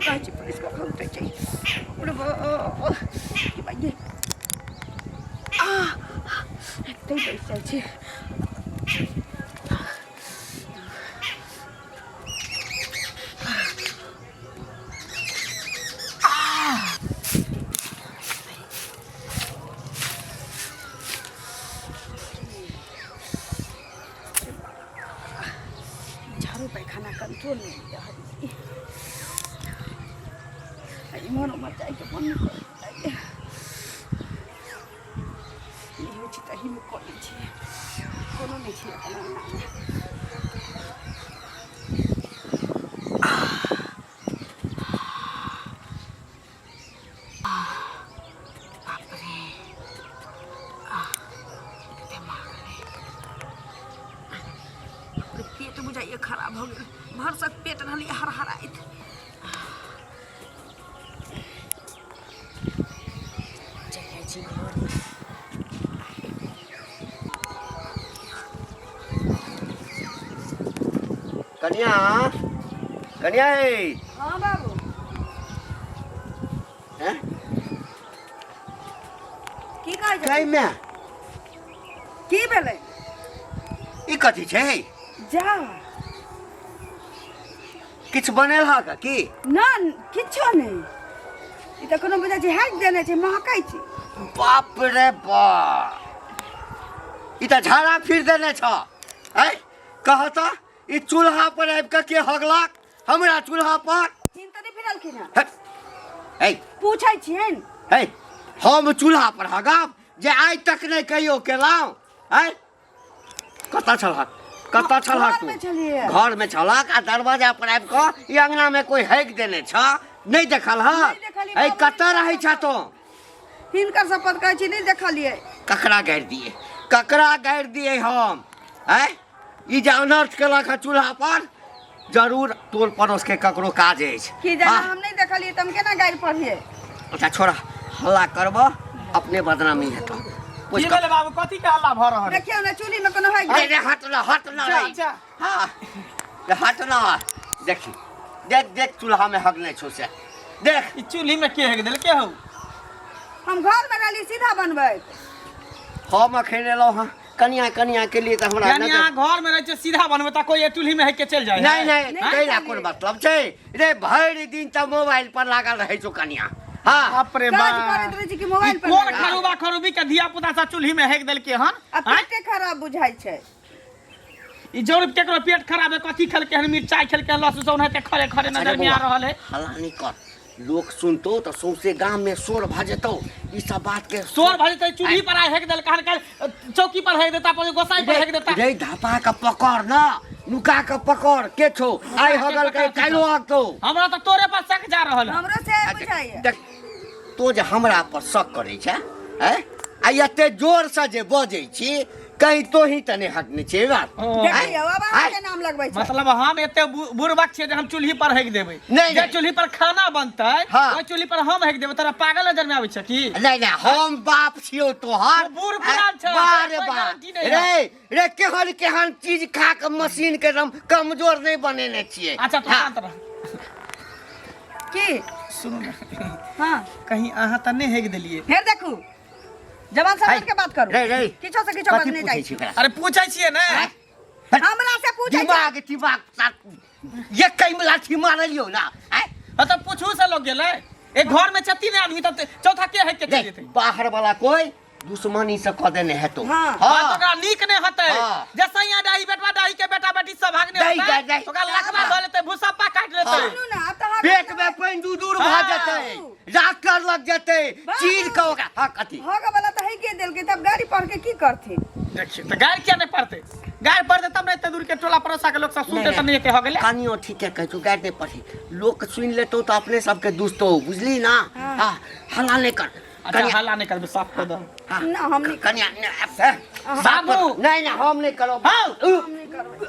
कहै पुलिस को खोलते चाहिए भाई एते बैस जाइ छै झाड़ू पैखाना कंट्रोल नहीं लिया मन मर जाएगा मन नहीं कर हो तही में कर लै छियै कोनो नहीं छै अपना पेट बुझाइए खराब हो गया भरसक पेट रहली हरहराइत चलै छी घर कन्या कन्या हाँ बाबू हैं की कहै छै कई में की भेलै ई कथी छै जा किछ बनेल हा का की ना किछो नहीं ई त कोनो बुझाइ छै हैक देने छै महकै छै बाप रे बाप ई त झाड़ा फिर देने छ हैं कह त ई चूल्हा पर आबि के हगलक हमरा चूल्हा पर चिंता नहीं फिरलखिन है हट ए पूछै छियन हे हम चूल्हा पर हगब जे आइ तक नहीं कहियो केलौं हैं कतऽ छलहक कतऽ छलहक घर में छलिए घर में छलक आ दरवाजा पर आबि के ई अंगना में कोई हैक देने छ नहीं देखल ह नहीं देखलिए ए बाबू, कतऽ रहै छ तो हिनकर शपथ कहै छी नहीं देखलिए ककरा गाड़ि दिए हम हैं ई जे अनर्थ केलक है चूल्हा पर जरूर टोल पड़ोस के ककरो काज अछि की जाना हाँ? हम नहीं देखलिए तुम केना गाइड पढ़िए अच्छा छोड़ा हल्ला करब अपने बदनामी हेतौ की भेलै बाबू कथी के हल्ला भ रहल देखियो ना चूल्ही में कोनो हैक अरे हट ना जा, रे जा। हाँ ये हट ना देखी देख देख चूल्हा में हगने छौ से देख ई चूल्ही में के हेक देल के हौ हम घर में रहली सीधा बनबै हम अखन एलौं हँ कनिया के लिए तो हमरा यानी यहाँ घर में रहे छै सीधा बनबै त कोई चूल्ही में हेक के चल जाए नहीं नहीं कैला चलिए। कोन मतलब छै रे भरि दिन त मोबाइल पर लागल रहै छौ कनिया हाँ बाप रे काज बाप करैत रहै छी कि ई मोबाइल पर कोन लगा? खरूबा खरूबी के धिया पुता सब चूल्ही में हेक देल के हन आ पेटे खराब बुझाइ छै ई जरूर केकरो पेट खराब है कथी खेल के हन मिर्चाई खेल के लहसुन सब है खरे खरे नजर में आ रहल है हल्ला नहीं कर लोग सुनतो तो सौंसे गांव में शोर भ जेतौ ई सब बात के शोर भजे त चूल्ही पर आइ हेक देल कहन के चौकी पर हेक देता पर गोसाई पर हेक देता रे धापा के पकड़ ना नुका के पकड़ के छौ आइ हगल के काइलो आगतो हमरा त तोरे पर शक जा रहल है हमरो से बुझाइए देख तो जे हमरा पर शक करे छै हैं आ एते जोर से जे बजै छी कहीं तो ही तने हटने छै बात देखिए बाबा के नाम लगबै छै मतलब हम एते बुरबक छियै जे हम चूल्ही पर हेक देबै नहीं, जे नहीं। चूल्ही पर खाना बनतै हाँ। ओइ चूल्ही पर हम हेक देबै तोरा पागल नजर में आबै छै की नहीं हम बाप छियो तोहार तू बूढ़ पुरान छ, बारे कोई बा गारंटी नहीं रे केहन चीज खा के मशीन के हम कमजोर नहीं बनेने छियै अच्छा तू हाँ। शांत रह की सुनू ना हां कहीं अहाँ त नहीं हेक देलिए फेर देखू जवान समझ के बात करू रे किछो से किछो कथी बजने पूछै जाइ छी छै तोरा? अरे पूछै छियै ने हमरा से पूछै छै दिमाग ये कई में लाठी मारलियो ना हाँ तो पूछू से लोग गेलै एक घर में छती ने आदमी त चौथा के हेक के चल जेतै बाहर वाला कोई दुश्मनी से कह देने है तो हाँ। बात ओकरा नीक ने हतै हाँ। जे सैया दाई बेटवा दाई के बेटा बेटी सब भागने दाई, होतै दाई। ओकरा लकवा ध लेतै भूसप्पा काट लेतै सुनू ना अब तो पेट में पानी दूर भ हाँ। जेतै डॉक्टर लग जेतै चीर के ओकरा हाँ कथी होगा वाला तो है के देल के तब गाड़ी पढ़ के की करथिन देखिए तो गाड़ क्या नहीं पड़ते गाड़ पड़ते तब नहीं इतने दूर के टोला पड़ोसा के लोग सब सुनते तब नहीं के हो गेले कनियो ठीक है कह तू गाड़ दे पढ़ी लोग सुन लेतो तो अपने सबके दुस्तो बुझली ना हाँ। हाँ हल्ला नहीं कर अच्छा हल्ला नहीं कर साफ कर दो हाँ। ना हम नहीं कन्या बाबू। नहीं हम नहीं करो हाँ। हम नहीं करबै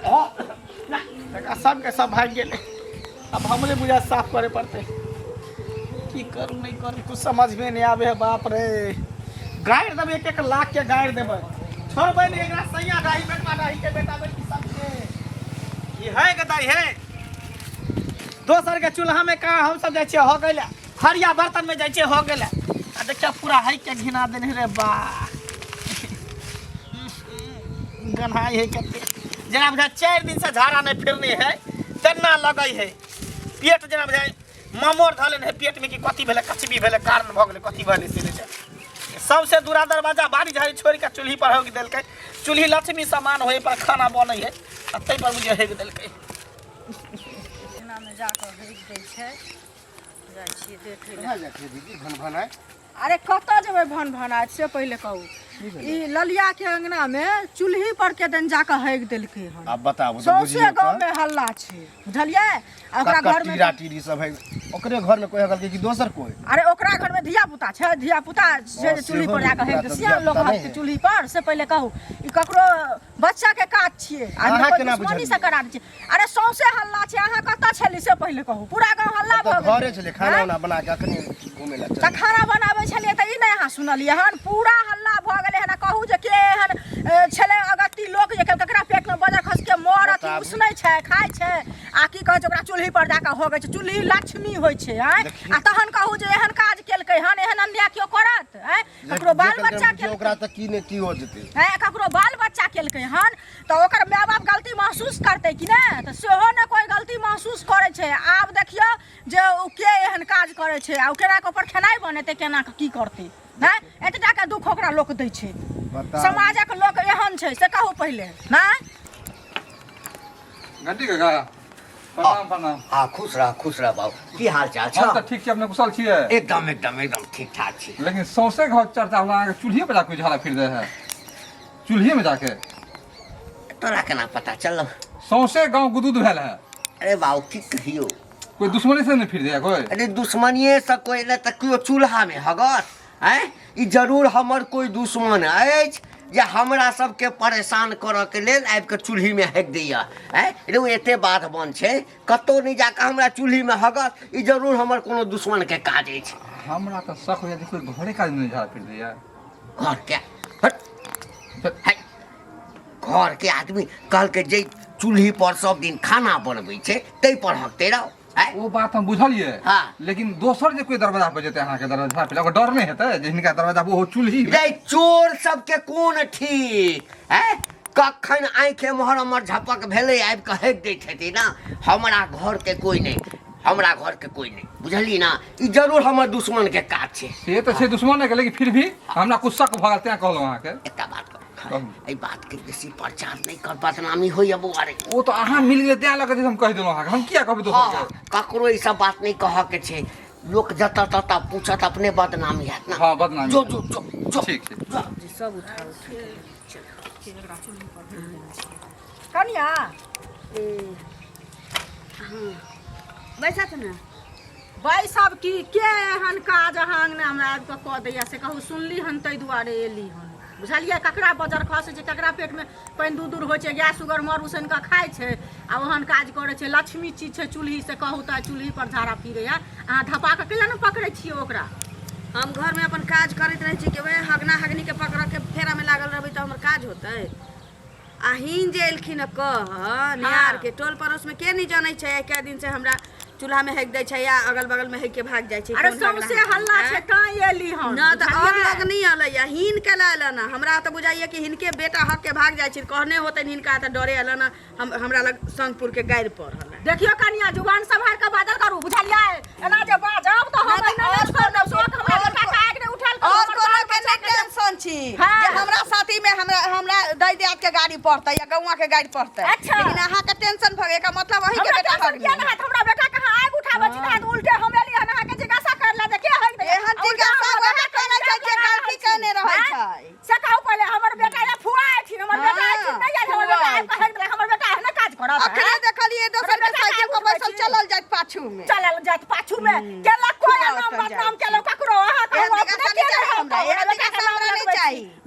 देखा सब के सब भाग गेले अब हमरे बुझा साफ करे पड़ते की करू नहीं करू कुछ समझ में नहीं आवे है बाप रे गाड़ देबे एक लाख के गाड़ देबे छोड़बे नहीं एकरा सैया दाई बेटवा दाई के बेटा बेटी सब के ये है गदाई है दोसर के चूल्हा में कहाँ हम सब जाए हो गए हरिया बर्तन में जाए हो गए आ देखिए पूरा है के घिना देने रे बा गन्हाई है कते जना बुझा 4 दिन से झाड़ा नहीं फिरने है तेना लगई है पेट जना बुझा मामोर धले है पेट में कि कथी भेले कचबी भेले कारण भ गेले कथी भेले से सबसे दूरा दरवाजा बारी झाड़ी छोड़ के चूल्ही पर होग देलकै चूल्ही लक्ष्मी सामान होए पर खाना बनै है तै पर मुझे हेग देलकै एना में जाकर हेग दै छै जाइ छी देखे ले कहाँ जाके दीदी भन भन है अरे कतऽ जेबै भन भनाइत से पहिले कहू ई ललिया के अंगना में चूल्ही पर के दिन जाकर हेग देलकै हन अब बताबू तो सौसे बुझिए गाँव में हल्ला छै बुझलियै आ ओकरा घर में टीरा टीरी सब है ओकरे घर में कोई हगल कि दोसर कोई अरे ओकरा घर में धिया पुता छै धिया पुता से चूल्ही पर जाकर हेग दे सियान लोग हाथ के चूल्ही पर से पहिले कहू ई ककरो बच्चा के काज छियै अहाँ केना दुश्मनी से करा दै छै अरे सौसे हल्ला छै अहाँ कतऽ छली से पहिले कहू पूरा गाँव हल्ला भऽ गेल घरे छले खाना उना बना के अखनी घूमे ला तऽ खाना बनाबै छलियै तऽ ई नहि अहाँ सुनलियै हन पूरा हल्ला भऽ गेलै हन कहू जे के एहन छलै अगत्ती लोक जे ककरा पेट में बजर खस के मरत उसनै छै खाइ छै आ की कहै छै ओकरा चूल्ही पर जाकऽ होगै छै चूल्ही लक्ष्मी होइ छै आ तहन कहू जे एहन काज केलकै हन एहन अन्याय केओ करत ककरो बाल बच्चा केलकै ओकरा तऽ की ने की हो जेतै ककरो बाल बच्चा केलकै हन तऽ ओकर माय बाप गलती महसूस करतै कि नहि तऽ सेहो ने कोई गलती महसूस करै छै आब देखियौ जे ओ के एहन काज करै छै आ केना के ऊपर खेनाइ बनेतै केना के की करतै हैं एतटा के दुख ओकरा लोक दै छै समाजक लोक एहन छै से कहू पहिले नहि घंटी काका प्रणाम प्रणाम खुश रह बाबू की हाल चाल हम तऽ ठीक छी अपने कुशल छियै एकदम ठीक ठाक छी लेकिन सौंसे घर चर्चा हमरा अहाँके चूल्हिए पे जाके झाड़ा फिर दे है चूल्हिए में जाके तोरा केना पता चलल सौंसे गांव गुदुद भेल है अरे बाबू की कहियो कोई दुश्मनी से नहीं फिर दे कोई अरे दुश्मनिए से कोई नहीं तऽ केओ चूल्हा में हगत हैं ई जरूर हमर कोई दुश्मन अछि जे हमरा सबके परेशान करऽ के लेल आबि के चूल्ही में हेग दैया हैं रे एते बात बन छै कतौ नहीं जाके हमरा चूल्ही में हगत ई जरूर हमर कोनो दुश्मन के काज अछि हमरा तऽ शक होइए देखियो घरे का नहीं झाड़ा फिर दिया घर के हट घर के आदमी कहलकै जे चूल्ही पर सब दिन खाना बनबै छै तै पर हकते रहो वो बात हम बुझलिए हाँ। लेकिन दोसर जे कोई दरवाजा पे जेते अहाँ के दरवाजा पे ओकर डर नहीं हेतै जे हिनका दरवाजा पे वो चूल्ही रे चोर सबके कोन ठीक है कखन आँखे मोहर हमर झपक भेलै आबि कऽ हेग दैत हेतै ना हमरा घर के कोई नहीं बुझली ना ई जरूर हमर दुश्मन के काज छै से तो छै दुश्मन के लेकिन फिर भी हमरा कुछ शक भऽ गेल तें कहलहुँ अहाँ के एकटा बात एहि बात के बेसी प्रचार नहीं कर बदनामी होइए बौआरे वो तो अहाँ मिल गेल तें लगे हम कह देलहुँ अहाँ के हम किया कहबै दोसर के ककरो ई सब बात नहीं कहऽ के छै लोक जतऽ ततऽ पूछत अपने बदनामी हैत ना हाँ बदनामी जो ठीक छै सब उठा कनिया बैसत ने बैसब की के एहन काज अहाँ अंगना हमरा आबि कऽ कऽ दैया से कहू सुनली हन ताहि दुआरे एली हन बुझलियै ककरा बजर खसै छै ककरा पेट में पानि दूर होइ छै गैस सुगर मर उसैन कऽ खाइ छै आ ओहन काज करै छै लक्ष्मी चीज छै चूल्ही से कहू तऽ चूल्ही पर झाड़ा फिरैया अहाँ धपा कऽ केला ने पकड़ै छियै ओकरा हम घर में अपन काज करैत रहे छी कि वे हगना हगनी के पकड़ के फेरा में लागल रहबै तो हमर काज होतै आ हिन जे एलखिन कह निहार के टोल पड़ोस में के नहीं जानै छै एक दिन से हमरा चूल्हा में हेग दै छै या अगल बगल में हेग के भाग जाइ छै अरे सौंसे हल्ला छै काहे एली हन ना त अब लग नहीं अलैया हिन के लायल ना हमरा त बुझाइए कि हिनके बेटा हक के भाग जाइ छै कहने होतै हिनका त डरे अल ना हमरा लग संगपुर के गाड़ि पर हल देखियो कनिया जुबान संभाल के बाजल करू बुझलियै एना जे बाजब त हम नहि छोड़ देब सोक हमरा बेटा काग ने उठल और कोनो के नहीं टेंशन छी जे हमरा साथी में हमरा दै दियात के गाड़ी पड़तै या गौवा के गाड़ी पड़तै लेकिन अहाँ के टेंशन भ गेल का मतलब वही के बेटा हक किया ना हमरा बेटा कहां आग उठाबै छी त उल्टे हम एली हन अहाँ के जिज्ञासा कर ले देखिए हक दे एहन जिज्ञासा वही करै छै जे गलती करने रहै छै से कहू पहले हमर बेटा या फुआ छी हमर बेटा छी नहीं आइ हमर बेटा आइ कहै दे हमर बेटा है ना काज करत अखने देखलिए दोसर के साइकिल पर बैसल चलल जात पाछू में चलल जात पाछू में केला कोई नाम बदनाम केलो ककरो अहाँ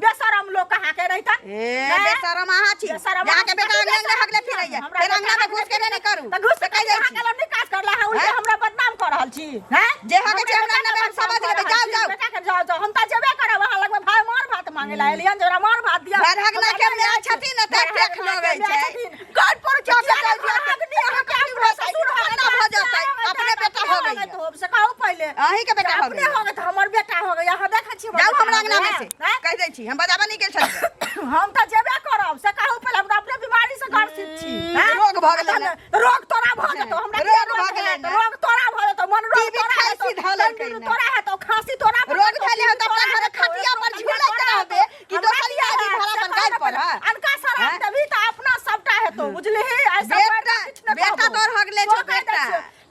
बेशरम लोग कहाँ के रहता बेशरम अहाँ छी यहाँ के बेटा अंगना हगले फिरैया फिर अंगना में घुस के नहीं करू त घुस के कहि जाइ छी नहीं काज करला है उल्टे हमरा बदनाम कर रहल छी हैं जे हके छै हमरा ने हम समझ लेबै जाओ बेटा के जाओ हम त जेबे करब अहाँ लगमे भाई मार भात मांगे ला एलियन जरा मार भात दिया घर हगना के में छथिन न त देख लगै छै गाड़ पर क्या कर दिया अहाँ के ससुर हगना भ जातै अहीं के बेटा हो अपने गए हो गए तो हमर बेटा हो गए यहाँ देखै छी जाओ हमरा अंगना में से कह दै छी हम बजाबा नहीं गेल छलियै हम त जेबे करब से कहू पहले हम अपने बीमारी से ग्रसित छी रोग भ गेलै ना। रोग तोरा भ जेतौ हमरा रोग भ गेलै ना। रोग तोरा भ जेतौ मन रोग टीबी तोरा खांसी धऽ लेलकै ना। तोरा हेतौ खांसी तोरा रोग धैले हो त अपना घर खटिया पर झूलैत रहबे कि दोसरी आदमी भरा पर गाइड पर अनका शराब देबी त अपना सबटा हेतौ बुझलिही ऐसा बेटा तोर हो गेलै छो बेटा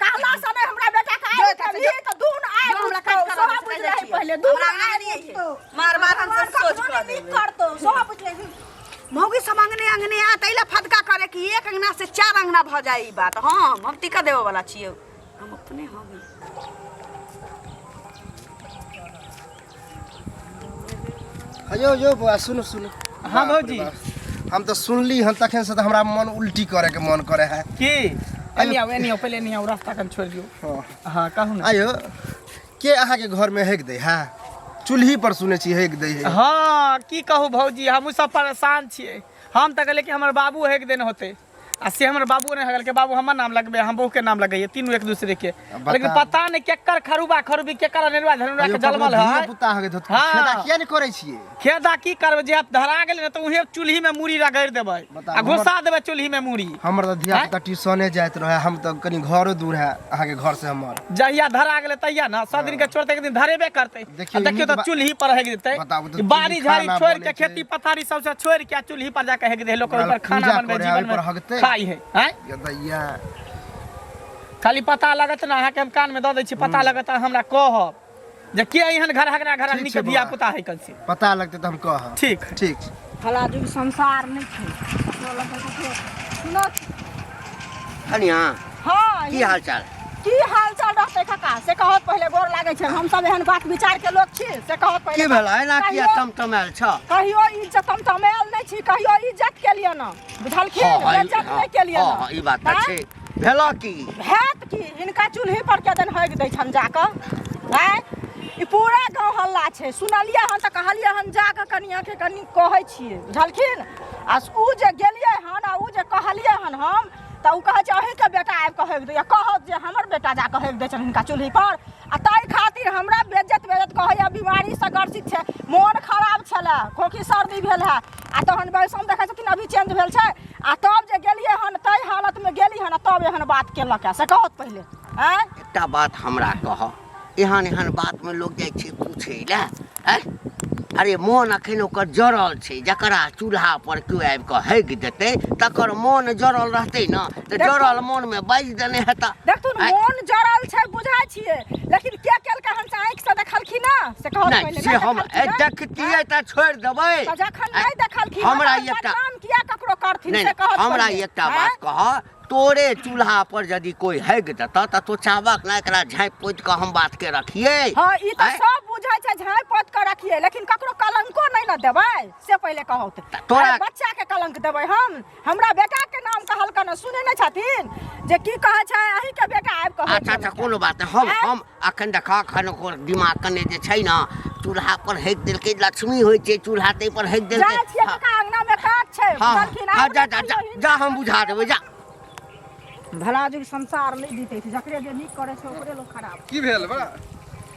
कहला सने हमरा बेटा का आइ देबी त दून आइ हमरा हमरा काट सब कर बुझले पहले दून हमरा आइ नहीं नहीं मार मार हम सब सोच कर देबे करतो सब बुझले मौगी सब अंगने अंगने आ तैला फदका करे कि एक अंगना से 4 अंगना भ जाई ई बात हम टिका देवे वाला छियै हम अपने हो गए अयो यो बुआ सुनो सुनो। हाँ भौजी हम तो सुनली हन तखन से तो हमरा मन उल्टी करे के मन करे है। की एनी आओ पहले नहीं आओ रास्ता कन छोड़ दियो हां कहू ना आयो के अहाँ के घर में हेक दे है चूल्ही पर सुने छी हेक दे है। हाँ की कहू भौजी हम सब परेशान छिए हम त कहले कि हमर बाबू हेक देन होते आ से हमर बाबू ने हगल के बाबू हमर नाम लगबे हम बहू के नाम लगाइए तीनों एक दूसरे के लेकिन पता नहीं केकर खरुबा खरुबी केकर नेरवा धनुरा के जलमल है पुता हगे तो हाँ। खेदा किया नहीं करे छिए। खेदा की करबे जे आप धरा गेल न त उहे चूल्ही में मूड़ी रगड़ देबै बताउ, आ घुसा देबै चूल्ही में मूड़ी हमर तो धिया पुता ट्यूशने जाइत रहे हम तो कनी घरो दूर है अहाँ के घर से हमर। जहिया धरा गेले तहिया ना 100 दिन के छोड़ते एक दिन धरेबे करते देखियो तो चूल्ही पर हेग देते बताउ तो बाड़ी चूल्ही झाड़ी खाना छोड़ बनै के छै। खेती पथारी सबसे छोड़ के चूल्ही पर जाके हेग दे लोग ऊपर खाना पूजा बनबे करे, जीवन ओहि पर में हगतै। खाई है हैं ये दैया खाली पता लगत ना अहाँ के हम कान में द दै छी पता लगत हमरा कहब जे के एहन घर हगना घर ठीक हगनी छै के धिया बौआ। पुता है कल से पता लगते तो हम कह ठीक ठीक। फला जुग संसार नहीं छै अपना लग सुनो कनिया हां की हाल चाल की हाल चाल रहते काका से कहत पहले गोर लागे छै हम सब एहन बात विचार के लोग छी से कहत पहले की भेल एना किया टमटमायल छ कहियो इज्जत हम तमेल नहीं छी कहियो इज्जत के लिए ना बुझलखिन इज्जत नहीं के लिए ना ई बात त छै भेला की भेत की इनका चूल्ही पर के दिन हग दै छन जाके हैं ई पूरा गांव हल्ला छै सुनलिए हन त कहलिए हन जाके कनिया के कनी कहै छियै बुझलखिन आ उ जे गेलिए हन आ उ जे कहलिए हन हम त उ कहै छै अहीं के बेटा आबि के हग दै कहत जे हमर बेटा जाके हग दै छन हिनका चूल्ही पर आ ताहि खातिर हमरा बेज्जत कहैया बीमारी से ग्रसित छै मोन खराब छलै खोखी सर्दी भेल है आ तहन बैसम देखै छथिन अभी चेंज भेल छै आ तब जे गेलिए हन ताहि हालत में गेली हन तब एहन बात केलक से कहत पहले हैं एकटा बात हमरा कह एहन एहन बात में लोग जाइ छै पूछे ले अरे मोन अखन ओकर जरल छै जकरा चूल्हा पर केओ आबि कऽ हगि देतै तकर मोन जरल रहतै न तऽ जरल मोन में बाजि देने हेता देखथुन मोन जरल छै बुझाइ छियै लेकिन के केलकै हम आँखि से देखलखिन ना से कहत नहीं पहले से हम देखतियै त छोड़ि देबै त जखन नहीं देखलखिन हमरा त एकटा बदनाम किया ककरो करथिन नहीं से कहत हमरा पहले, एकटा हैं? बात कह तोरे चूल्हा पर यदि कोई हगि देता त तो चाहबक ना एकरा झाँपि पोति कऽ हम बात के रखियै हाँ ई तो हैं? सब बुझाइ छै झाँपि पोत के रखिए लेकिन ककरो कलंको नहीं ना देबै से पहले कहत तोरा- अरे बच्चा के कलंक देबै हम हमरा बेटा के नाम कहल कन सुने नहीं छथिन जे की कहै छै अहीं के बेटा आबि कह अच्छा अच्छा कोनो बात नहीं हम अखन देखा अखन ओकर दिमाग कने जे छै ना चूल्हा पर हगि देलकै लक्ष्मी होइ छै चूल्हा तै पर हगि जाइ छियै देलकै कका अंगना में काट छै हाँ बुझलखिन हाँ आब जा नहि जा जा कहियो जा हम बुझा देबै जा भला जुग संसार नहीं जीते छै जकरे जे नीक करे छै ओकरे लोग खराब की भेल बड़ा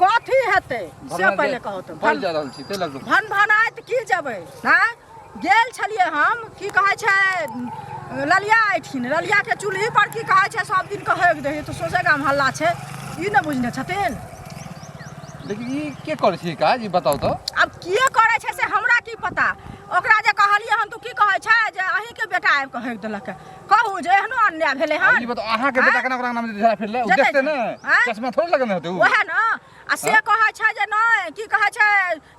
कथी हेतै से पहले कहो तो फल जा रहल छी ते लग भन भनाइत की जेबै हैं गेल छलिए हम की कहै छै ललिया आइठिन ललिया के चूल्ही पर की कहै छै सब दिन के हगि दही तो सोचे गाम हल्ला छै ई न बुझने छथिन लेकिन ई के करै छी काज ई बताउ तो अब किए करे छै से हमरा की पता ओकरा जे कहलिए हन तू की कहै छै जे अहीं के बेटा आबि के हगि देलक कहू जे एहनो अन्याय भेलै हन ई बताउ अहाँ के बेटा केना ओकरा नाम झरा फिरले उ जतै देखते छै। ने हैं? चश्मा थोड़े लगने होते उ ओहे न आ से कहै छै जे नहि की कहै छै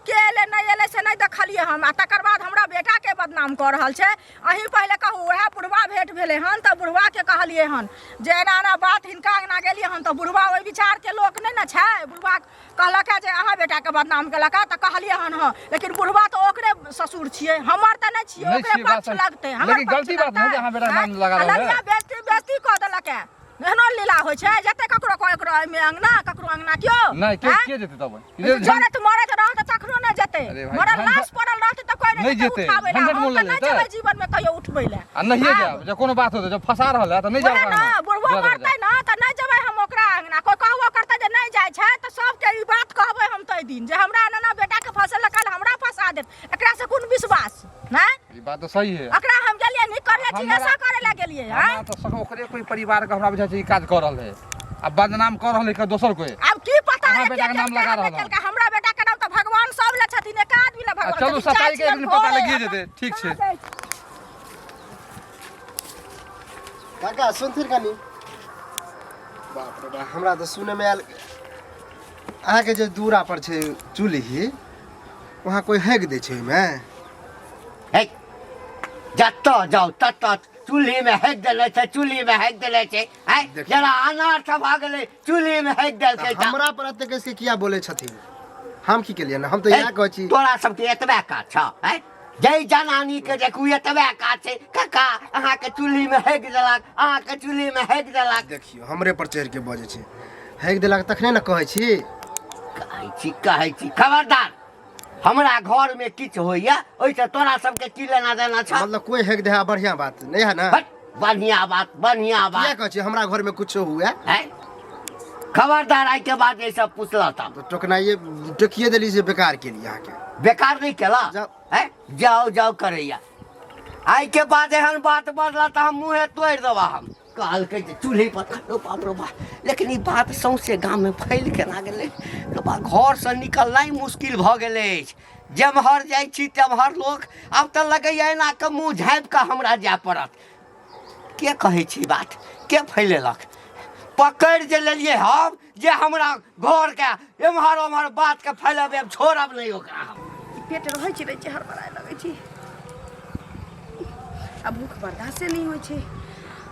के एलै नहि एलै से नहि देखलिए हम आ तकर बाद हमरा बेटा के बदनाम कऽ रहल छै अहीं पहले कहू ओहे बुढ़वा भेंट भेलै हन तऽ बुढ़वा के कहलिए हन जे एना एना बात हिनका अंगना गेलिए हन तऽ बुढ़वा ओहि विचार के लोक नहि ने छै बुढ़वा कहलक जे अहाँ बेटा के बदनाम केलक तऽ कहलिए हन हाँ लेकिन बुढ़वा तऽ ओकरे ससुर छियै हमर तऽ नहि छियै नहीं ओकरे छियै, बात पक्ष सही। लगतै हमर लेकिन पक्ष गलती बात लगतै। नहीं जे अहाँ बेटा नाम हैं? लगा आ रहल है। ललिया बेइज्जती कऽ देलक एहनो लीला होइ छै जते ककरो ककरो एहिमे अंगना ककरो अंगना क्यों नहीं के हैं? के जेते तब जरत मरत रहत तखनो नहि जेतै अरे भाई, मरल झंझट- लाश पड़ल रहतै तऽ कोई नहीं नहीं जेतै, उठाबै ला झंझट हम मोल तऽ ले नहि जेतै। जेबै जीवन में कहियो उठबै ला आ नहीं आब, जाब जब कोनो बात होते जब फंसा रहल है तो नहीं ओहे जाब ना बुढ़वा मरतै ना तऽ नहि जेबै हम ओकरा अंगना कोई कहबो करतै जे नहि जाइ छै तऽ सब दिन जे हमरा ना बेटा के फसल कल हमरा फंसा देत एकरा से कोन विश्वास ना ई बात तो सही है एकरा हम गेलिए नहीं करले छी ऐसा करे ला गेलिए हैं हमरा तो सब ओकरे कोई परिवार के हमरा बुझा छै ई काज कर रहल है अब बदनाम कर रहल है के दोसर कोई अब की पता अहाँ है बेटा के नाम लगा रहल के हमरा बेटा के नाम तो भगवान सब ले छथिन एक आदमी ना भगवान चलू सताई के एक दिन पता लगिए जेते ठीक छै काका सुन फिर कनी बाप रे बाप हमरा तो सुने में आयल अहाँ के जो दूरा पर छै चूल्ही वहाँ कोई हेक दे छै में हे जत्ता जाओ तत्ता चूल्ही में हेक देले छै चूल्ही में हेक देले छै हैं जरा अनाथ भ गेले चूल्ही में हेक देल छै हमरा पर अते कैसे किया बोले छथिन हम की केलिए ना हम तो यहाँ कहै छी तोरा सबके एतबे काज छ हैं जय जनानी के देखू एतबे काज छै काका अहाँ के चूल्ही में हेक देलक अहाँ के चूल्ही में हेक देलक देखियो हमरे पर चढ़ के बजे छै हेक देलक तखने ना कहै छी कहै छी खबरदार हमरा घर में किछ होइया ओइसे तोरा सबके की लेना देना छ मतलब कोई हेक दे बढ़िया बात नहीं है ना हट बढ़िया बात क्या कहै छी हमरा घर में कुछ हुआ है खबरदार आई के बाद ये सब पूछला था तो टोकनाइए टोकिए देली से बेकार के लिए यहाँ के बेकार नहीं केला है जाओ जाओ करैया आई के बाद एहन बात बढ़ला तो हम मुँहे तोड़ देबा हम कहल के चूल्ही पर खड़ो बाप रो बाप लेकिन ई बात सौंसे गांव में फैल केना गेलै तो बा घर से निकलनाइ मुश्किल भ गेलै जमहर जाइ छी तमहर लोग अब तो लगैया एना के मुँह झाँपि के हमरा जाय पड़त के कहै छी बात के फैलेलक पकड़ जे लेलिए हम जे हमरा घर के एमहर ओमहर बात के फैलाबे छोड़ब नहीं ओकरा पेट रहै छै हड़बड़ाए लगै छै अब भूख बर्दाश्त नहीं होइ छै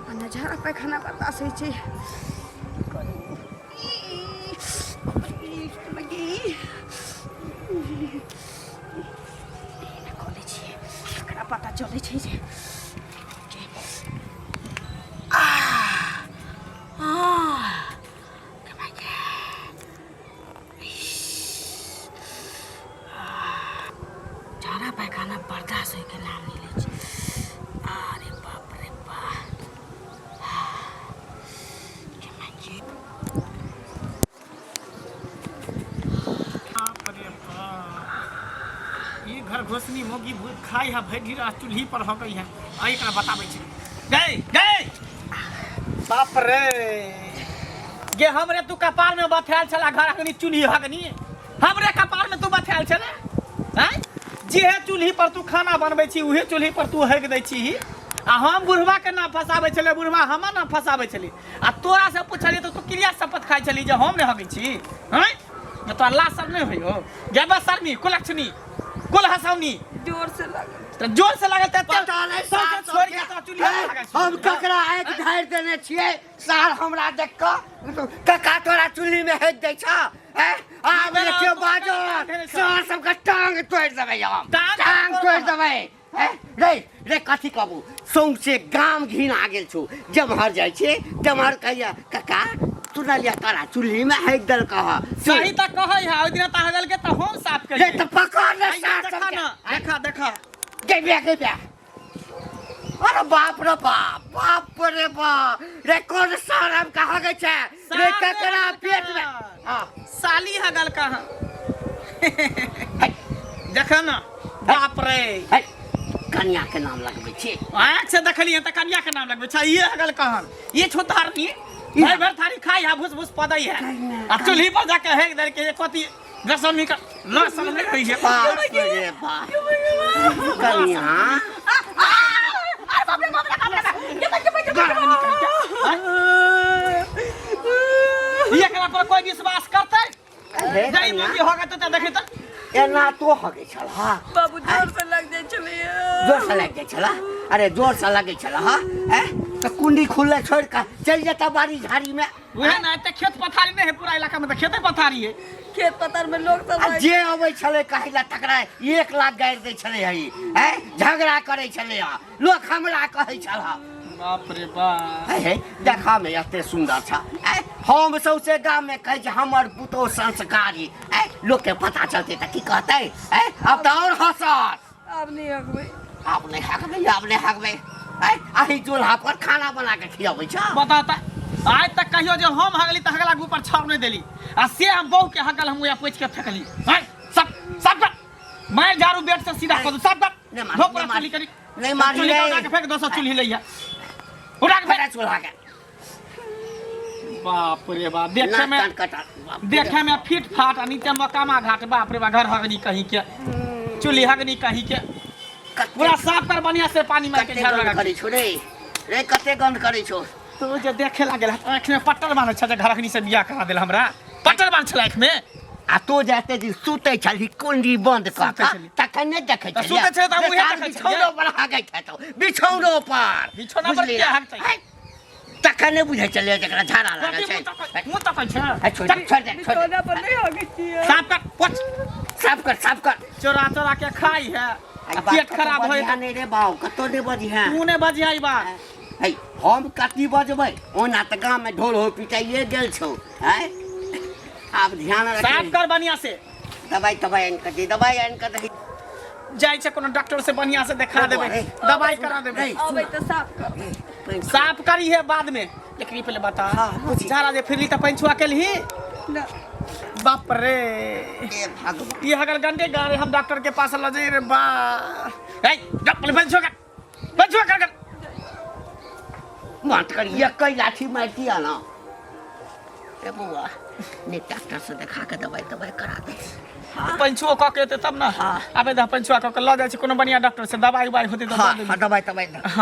आ नजारा पैखाना बर्दाश्त होइ छै पता चलै छै जे झाड़ा पैखाना बर्दाश्त होइ के नाम नहीं लै छै अरे बाप रे बाप ई घर घोसनी मोगी भूत खाई है भैगी चूल्ही पर हो गई है आ एकरा बताबै छै गए गए बाप रे गे हमरे तू कपार में बथायल छला घर अगनी चूल्ही हगनी हमरे कपार में तू बथायल छला हैं जे चूल्ही पर तू खाना बनबै छी उहे चूल्ही पर तू हग दै छी आ हम बुढ़वा के ना फसाबै छले बुढ़वा हम ना फसाबै छली आ तोरा से पूछली तो तू क्रिया शपथ खाइ छली जे हम ने हगै छी हैं तो अल्लाह सब नहीं होइयो गेबा शर्मी कुलक्षणी कुल हसौनी जोर से लगल तो जोर से लगल त पता नहीं सार छोड़ के तो चूल्ही हम ककरा आँख ढारि देने छियै सार हमरा देख के कका तोरा चूल्ही में हेक दै छ आब देखियो बाजो सार सबके टांग तोड़ि देबै हम टांग तोड़ि देबै रे रे कथी कहबू सौंसे गाम घिना गेल छौ जमहर जाइ छै तमहर कहिया कका सुनलिया तोरा चूल्ही में हेक देल कह सही त कहै है ओइ दिन त हगल के त हम साफ करिए रे त पकड़ ले सार देखा ना देखा देखा गेबिया अरे बाप रे बाप बाप रे बाप रे कौन सारम कहा गए छे रे ककरा पेट में हां साली हगल कहां देखा ना बाप रे कन्या के नाम लगबे छी आँख से देखलिए त कन्या के नाम लगबे छै ये हगल कहां ये छोतारनी भाई भर थारी खाई है भूस भूस पदई है आ चूल्ही पर जाके हेक दर के कथी रसमी का लसन नहीं होई है बाप रे बाप कन्या ये करा पर कोई विश्वास करते जाई मुझे होगा तो देखे त एना तो हगे छला बाबू जोर से लग जाय छले जोर से लग जाय छला अरे जोर से लगे छला हां तो कुंडी खुले छोड़ के चल जाता बाड़ी झाड़ी में वह ना त खेत पथारी नहीं है पूरा इलाका में त खेते पथारी है खेत पतार में लोग सब जे अबै छले कहिला तकरा 1 लाख गारि दै छले हई झगड़ा करे छले लोग हमरा कहै छला बाप रे बाप देखा में एते सुंदर छ हम सौसे गांव में कहे छ हमर पुतो संस्कारी लोग के पता चलते त की कहते अब त और हसत अब नहीं हगबे अब नहीं हगबे आही चूल्हा पर खाना बना के खियाबै छ बता त आज तक कहियो जो हम हगली त हगला ऊपर छाव नहीं देली आ से हम बहु के हगल हम या पोछ के फेकली हैं सब सब कर मैं झाड़ू बेड से सीधा कर दू सब कर धोप पर चली करी नहीं मारी चुल्ही रे। उठा के फेंक दो सो चुल्ही लइया उठा के फेंक चूल्हा के बाप रे बाप देखे में फिट फाट आ नीचे मकामा घाट बाप रे बा घर हगनी कहीं के चुल्ही हगनी कहीं के पूरा साफ कर बढ़िया से पानी मार के कते झाड़ू गंध लगा करै छौ रे कते गंध करै छौ तो जे देखे लागल आँख में पट्टर बांध छ घर हगनी से बियाह करा देल हमरा पट्टर बांध छल आँख में आ तो जाते दिन सुतै छलही कुंडी बंद क सुतै छली। तखन नहि देखै तऽ छलियै। सुतै छलै तऽ हम उहे देखै छलियै। बिछौनो पर हागैत हेतौ बिछौनो पर बिछौना पर बुझलियै? किया हागतै? है, तखन नहि बुझै छलियै जकरा झाड़ा लागै छै मुंह तकै छ है, छोड़ दे, छोड़ दे, छोड़ दे। पर नहीं होगी छियै साफ कर पोछ साफ कर चोरा चोरा के खाई है आ पेट खराब होय बजिहा नहि रे बाउ कतौ नहि बजिहा तू ने बजियाई बा है हम कथी बजबै ओना तऽ गाममे ढोल हो पिटाइए गेल छौ है आब ध्यान साफ रखी कर बढ़िया से दवाई आनि कऽ दे दवाई आनि कऽ दही जाई छै कोनो डॉक्टर से बढ़िया से दिखा देबै दवाई करा देबै अबे तो साफ कर साफ करी है बाद में लेकिन पहले बता हाँ, पूछी। झाड़ा जे फिरली त पंचुआ केलही बाप रे ए भगवान ये अगर गंदे गारे हम डॉक्टर के पास ल जाई रे बा ए डॉक्टर पंचुआ कर मत कर एकै लाठी मारि दिया ना ए बौआ ने डॉक्टर से देखा के दवाई करा दे पंचुआ क के तब ना हाँ। अबे दा पंचुआ क के ल जाई छै कोनो बढ़िया डॉक्टर से दवाई होती त हाँ दवाई